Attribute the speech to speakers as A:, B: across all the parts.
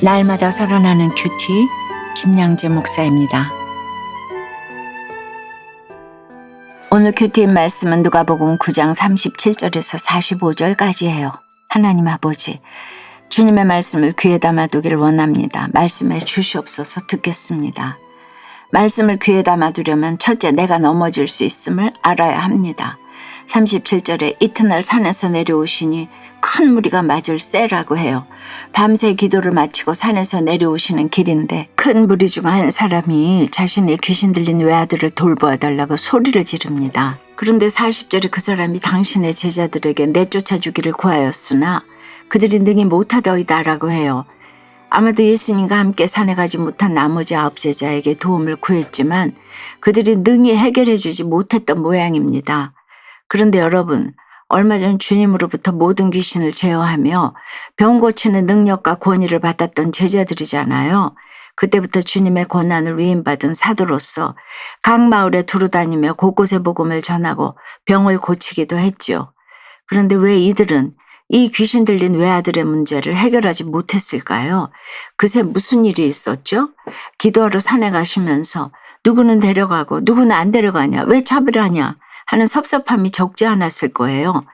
A: 날마다 살아나는 큐티 김양재 목사입니다. 오늘 큐티인 말씀은 누가복음 9장 37절에서 45절까지예요. 하나님 아버지, 주님의 말씀을 귀에 담아두기를 원합니다. 말씀해 주시옵소서. 듣겠습니다. 말씀을 귀에 담아두려면 첫째, 내가 넘어질 수 있음을 알아야 합니다. 37절에 이튿날 산에서 내려오시니 큰 무리가 맞을 새라고 해요. 밤새 기도를 마치고 산에서 내려오시는 길인데 큰 무리 중 한 사람이 자신의 귀신 들린 외아들을 돌보아 달라고 소리를 지릅니다. 그런데 40절에 그 사람이 당신의 제자들에게 내쫓아 주기를 구하였으나 그들이 능히 못하더이다라고 해요. 아마도 예수님과 함께 산에 가지 못한 나머지 9제자에게 도움을 구했지만 그들이 능히 해결해 주지 못했던 모양입니다. 그런데 여러분, 얼마 전 주님으로부터 모든 귀신을 제어하며 병 고치는 능력과 권위를 받았던 제자들이잖아요. 그때부터 주님의 권한을 위임받은 사도로서 각 마을에 두루다니며 곳곳에 복음을 전하고 병을 고치기도 했죠. 그런데 왜 이들은 이 귀신 들린 외아들의 문제를 해결하지 못했을까요? 그새 무슨 일이 있었죠? 기도하러 산에 가시면서 누구는 데려가고 누구는 안 데려가냐, 왜 잡으라냐 하는 섭섭함이 적지 않았을 거예요.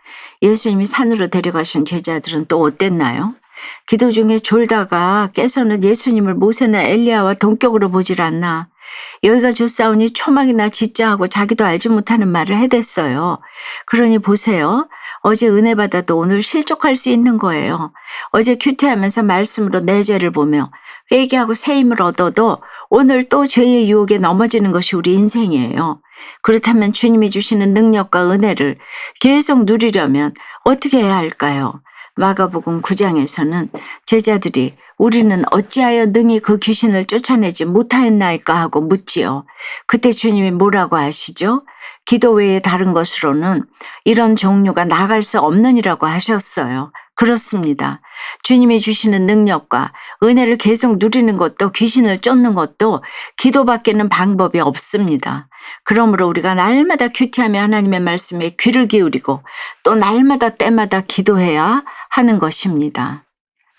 A: 예수님이 산으로 데려가신 제자들은 또 어땠나요? 기도 중에 졸다가 깨서는 예수님을 모세나 엘리야와 동격으로 보질 않나. 여기가 좋사오니 초막이나 짓자 하고 자기도 알지 못하는 말을 해댔어요. 그러니 보세요. 어제 은혜 받아도 오늘 실족할 수 있는 거예요. 어제 큐티하면서 말씀으로 내 죄를 보며 회개하고 새 힘을 얻어도 오늘 또 죄의 유혹에 넘어지는 것이 우리 인생이에요. 그렇다면 주님이 주시는 능력과 은혜를 계속 누리려면 어떻게 해야 할까요? 마가복음 9장에서는 제자들이 우리는 어찌하여 능히 그 귀신을 쫓아내지 못하였나이까 하고 묻지요. 그때 주님이 뭐라고 하시죠? 기도 외에 다른 것으로는 이런 종류가 나갈 수 없느니라고 하셨어요. 그렇습니다. 주님이 주시는 능력과 은혜를 계속 누리는 것도 귀신을 쫓는 것도 기도밖에는 방법이 없습니다. 그러므로 우리가 날마다 큐티하며 하나님의 말씀에 귀를 기울이고 또 날마다 때마다 기도해야 하는 것입니다.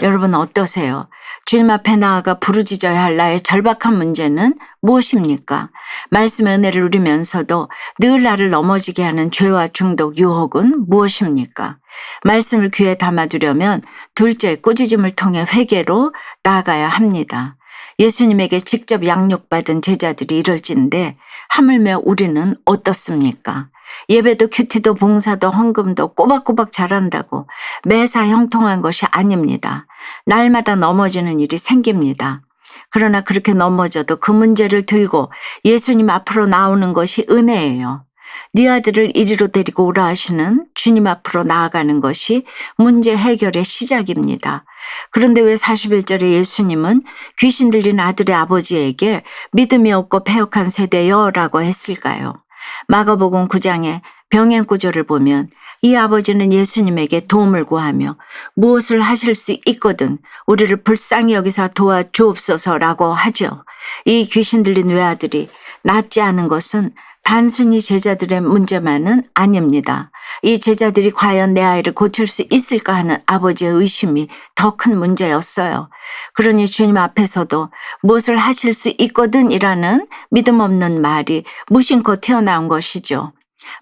A: 여러분 어떠세요? 주님 앞에 나아가 부르짖어야 할 나의 절박한 문제는 무엇입니까? 말씀의 은혜를 누리면서도 늘 나를 넘어지게 하는 죄와 중독, 유혹은 무엇입니까? 말씀을 귀에 담아두려면 둘째, 꾸짖음을 통해 회개로 나아가야 합니다. 예수님에게 직접 양육받은 제자들이 이럴진데 하물며 우리는 어떻습니까? 예배도 큐티도 봉사도 헌금도 꼬박꼬박 잘한다고 매사 형통한 것이 아닙니다. 날마다 넘어지는 일이 생깁니다. 그러나 그렇게 넘어져도 그 문제를 들고 예수님 앞으로 나오는 것이 은혜예요. 네 아들을 이리로 데리고 오라 하시는 주님 앞으로 나아가는 것이 문제 해결의 시작입니다. 그런데 왜 41절에 예수님은 귀신 들린 아들의 아버지에게 믿음이 없고 패역한 세대여라고 했을까요? 마가복음 9장의 병행 구절을 보면 이 아버지는 예수님에게 도움을 구하며 무엇을 하실 수 있거든 우리를 불쌍히 여기사 도와주옵소서라고 하죠. 이 귀신 들린 외아들이 낫지 않은 것은 단순히 제자들의 문제만은 아닙니다. 이 제자들이 과연 내 아이를 고칠 수 있을까 하는 아버지의 의심이 더 큰 문제였어요. 그러니 주님 앞에서도 무엇을 하실 수 있거든 이라는 믿음 없는 말이 무심코 튀어나온 것이죠.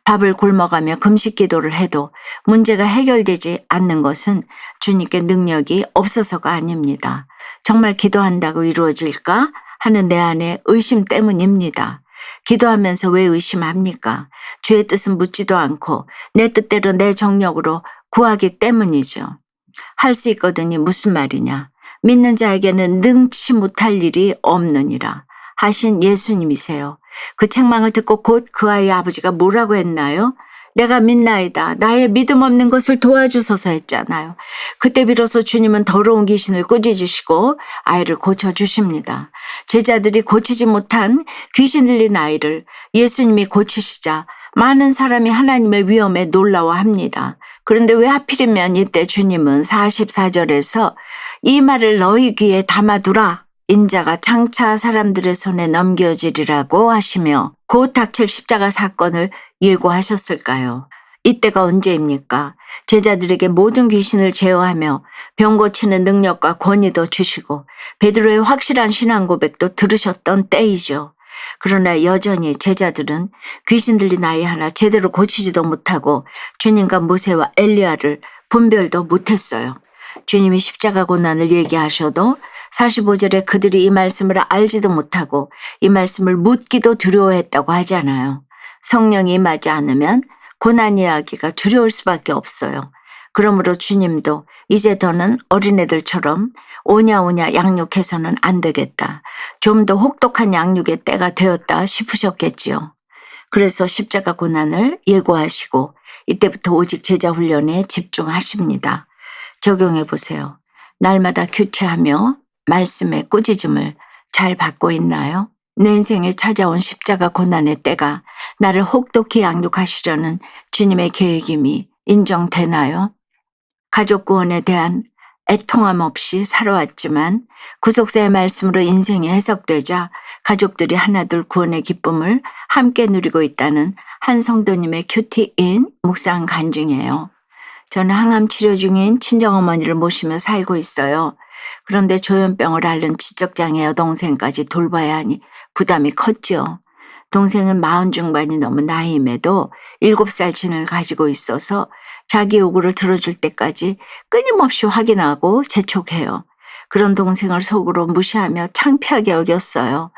A: 밥을 굶어가며 금식 기도를 해도 문제가 해결되지 않는 것은 주님께 능력이 없어서가 아닙니다. 정말 기도한다고 이루어질까 하는 내 안의 의심 때문입니다. 기도하면서 왜 의심합니까? 주의 뜻은 묻지도 않고 내 뜻대로 내 정력으로 구하기 때문이죠. 할 수 있거든이 무슨 말이냐? 믿는 자에게는 능치 못할 일이 없느니라 하신 예수님이세요. 그 책망을 듣고 곧 그 아이의 아버지가 뭐라고 했나요? 내가 믿나이다. 나의 믿음 없는 것을 도와주소서 했잖아요. 그때 비로소 주님은 더러운 귀신을 꾸짖으시고 아이를 고쳐주십니다. 제자들이 고치지 못한 귀신 들린 아이를 예수님이 고치시자 많은 사람이 하나님의 위엄에 놀라워합니다. 그런데 왜 하필이면 이때 주님은 44절에서 이 말을 너희 귀에 담아두라. 인자가 장차 사람들의 손에 넘겨지리라고 하시며 곧 닥칠 십자가 사건을 예고하셨을까요? 이때가 언제입니까? 제자들에게 모든 귀신을 제어하며 병 고치는 능력과 권위도 주시고 베드로의 확실한 신앙 고백도 들으셨던 때이죠. 그러나 여전히 제자들은 귀신 들린 아이 하나 제대로 고치지도 못하고 주님과 모세와 엘리야를 분별도 못했어요. 주님이 십자가 고난을 얘기하셔도 45절에 그들이 이 말씀을 알지도 못하고 이 말씀을 묻기도 두려워했다고 하잖아요. 성령이 임하지 않으면 고난 이야기가 두려울 수밖에 없어요. 그러므로 주님도 이제 더는 어린애들처럼 오냐오냐 양육해서는 안 되겠다. 좀 더 혹독한 양육의 때가 되었다 싶으셨겠지요. 그래서 십자가 고난을 예고하시고 이때부터 오직 제자 훈련에 집중하십니다. 적용해 보세요. 날마다 규칙하며 말씀의 꾸짖음을 잘 받고 있나요? 내 인생에 찾아온 십자가 고난의 때가 나를 혹독히 양육하시려는 주님의 계획임이 인정되나요? 가족 구원에 대한 애통함 없이 살아왔지만 구속사의 말씀으로 인생이 해석되자 가족들이 하나둘 구원의 기쁨을 함께 누리고 있다는 한 성도님의 큐티인 묵상 간증이에요. 저는 항암 치료 중인 친정어머니를 모시며 살고 있어요. 그런데 조현병을 앓는 지적장애 여동생까지 돌봐야 하니 부담이 컸죠. 동생은 40 중반이 넘은 나이임에도 7살 진을 가지고 있어서 자기 요구를 들어줄 때까지 끊임없이 확인하고 재촉해요. 그런 동생을 속으로 무시하며 창피하게 여겼어요.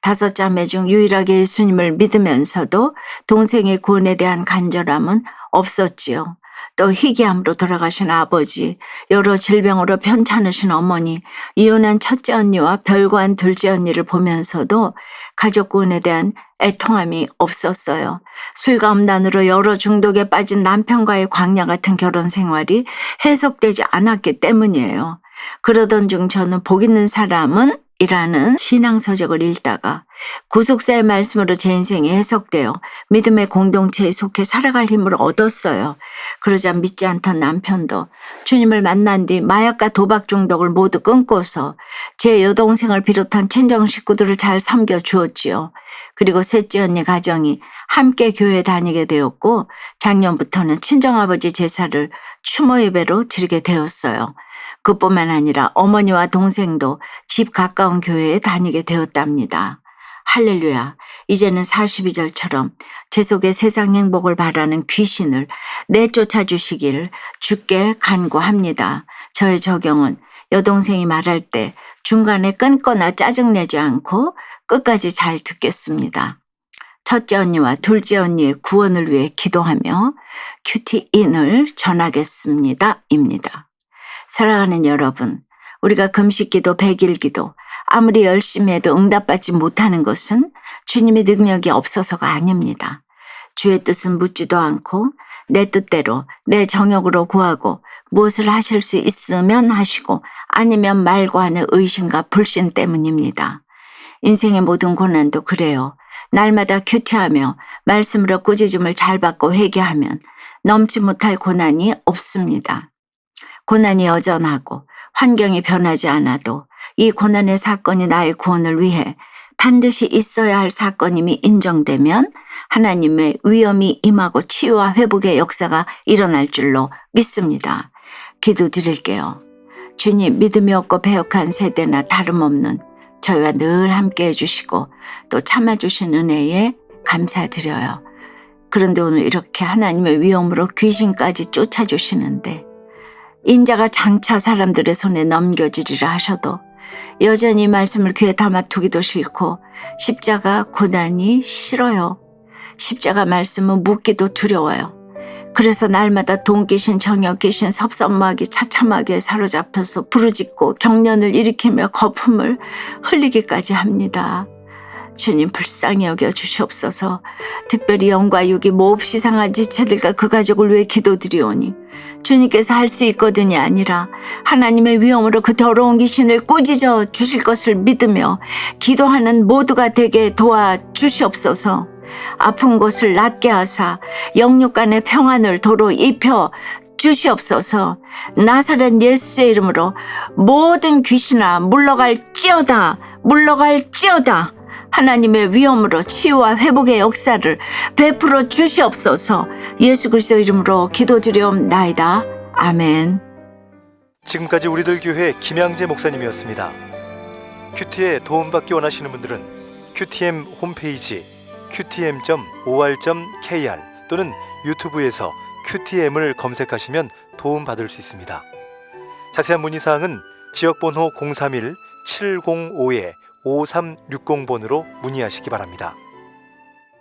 A: 5자매 중 유일하게 예수님을 믿으면서도 동생의 구원에 대한 간절함은 없었지요. 또 희귀암으로 돌아가신 아버지, 여러 질병으로 편찮으신 어머니, 이혼한 첫째 언니와 별거한 둘째 언니를 보면서도 가족 구원에 대한 애통함이 없었어요. 술과 음란으로 여러 중독에 빠진 남편과의 광야 같은 결혼 생활이 해석되지 않았기 때문이에요. 그러던 중 저는 복 있는 사람은 이라는 신앙서적을 읽다가 구속사의 말씀으로 제 인생이 해석되어 믿음의 공동체에 속해 살아갈 힘을 얻었어요. 그러자 믿지 않던 남편도 주님을 만난 뒤 마약과 도박 중독을 모두 끊고서 제 여동생을 비롯한 친정 식구들을 잘 섬겨주었지요. 그리고 셋째 언니 가정이 함께 교회 다니게 되었고 작년부터는 친정아버지 제사를 추모 예배로 드리게 되었어요. 그뿐만 아니라 어머니와 동생도 집 가까운 교회에 다니게 되었답니다. 할렐루야. 이제는 42절처럼 제 속에 세상 행복을 바라는 귀신을 내쫓아 주시기를 주께 간구합니다. 저의 적용은 여동생이 말할 때 중간에 끊거나 짜증내지 않고 끝까지 잘 듣겠습니다. 첫째 언니와 둘째 언니의 구원을 위해 기도하며 큐티인을 전하겠습니다. 입니다. 사랑하는 여러분, 우리가 금식기도 100일기도 아무리 열심히 해도 응답받지 못하는 것은 주님의 능력이 없어서가 아닙니다. 주의 뜻은 묻지도 않고 내 뜻대로 내 정욕으로 구하고 무엇을 하실 수 있으면 하시고 아니면 말고 하는 의심과 불신 때문입니다. 인생의 모든 고난도 그래요. 날마다 큐티하며 말씀으로 꾸짖음을 잘 받고 회개하면 넘지 못할 고난이 없습니다. 고난이 여전하고 환경이 변하지 않아도 이 고난의 사건이 나의 구원을 위해 반드시 있어야 할 사건임이 인정되면 하나님의 위엄이 임하고 치유와 회복의 역사가 일어날 줄로 믿습니다. 기도드릴게요. 주님, 믿음이 없고 배역한 세대나 다름없는 저희와 늘 함께 해주시고 또 참아주신 은혜에 감사드려요. 그런데 오늘 이렇게 하나님의 위엄으로 귀신까지 쫓아주시는데 인자가 장차 사람들의 손에 넘겨지리라 하셔도 여전히 말씀을 귀에 담아두기도 싫고 십자가 고난이 싫어요. 십자가 말씀은 묻기도 두려워요. 그래서 날마다 돈귀신, 정욕귀신, 섭섭마귀, 차차마귀에 사로잡혀서 부르짖고 경련을 일으키며 거품을 흘리기까지 합니다. 주님 불쌍히 여겨 주시옵소서. 특별히 영과 육이 몹시 상한 지체들과 그 가족을 위해 기도드리오니 주님께서 할 수 있거든이 아니라 하나님의 위엄으로 그 더러운 귀신을 꾸짖어 주실 것을 믿으며 기도하는 모두가 되게 도와주시옵소서. 아픈 곳을 낫게 하사 영육 간의 평안을 도로 입혀 주시옵소서. 나사렛 예수의 이름으로 모든 귀신아 물러갈지어다. 물러갈지어다. 하나님의 위엄으로 치유와 회복의 역사를 베풀어 주시옵소서. 예수 그리스도 이름으로 기도드리옵나이다. 아멘.
B: 지금까지 우리들 교회 김양재 목사님이었습니다. 큐티에 도움받기 원하시는 분들은 QTM 홈페이지 qtm.or.kr 또는 유튜브에서 QTM을 검색하시면 도움받을 수 있습니다. 자세한 문의사항은 지역번호 031-705-5360번으로 문의하시기 바랍니다.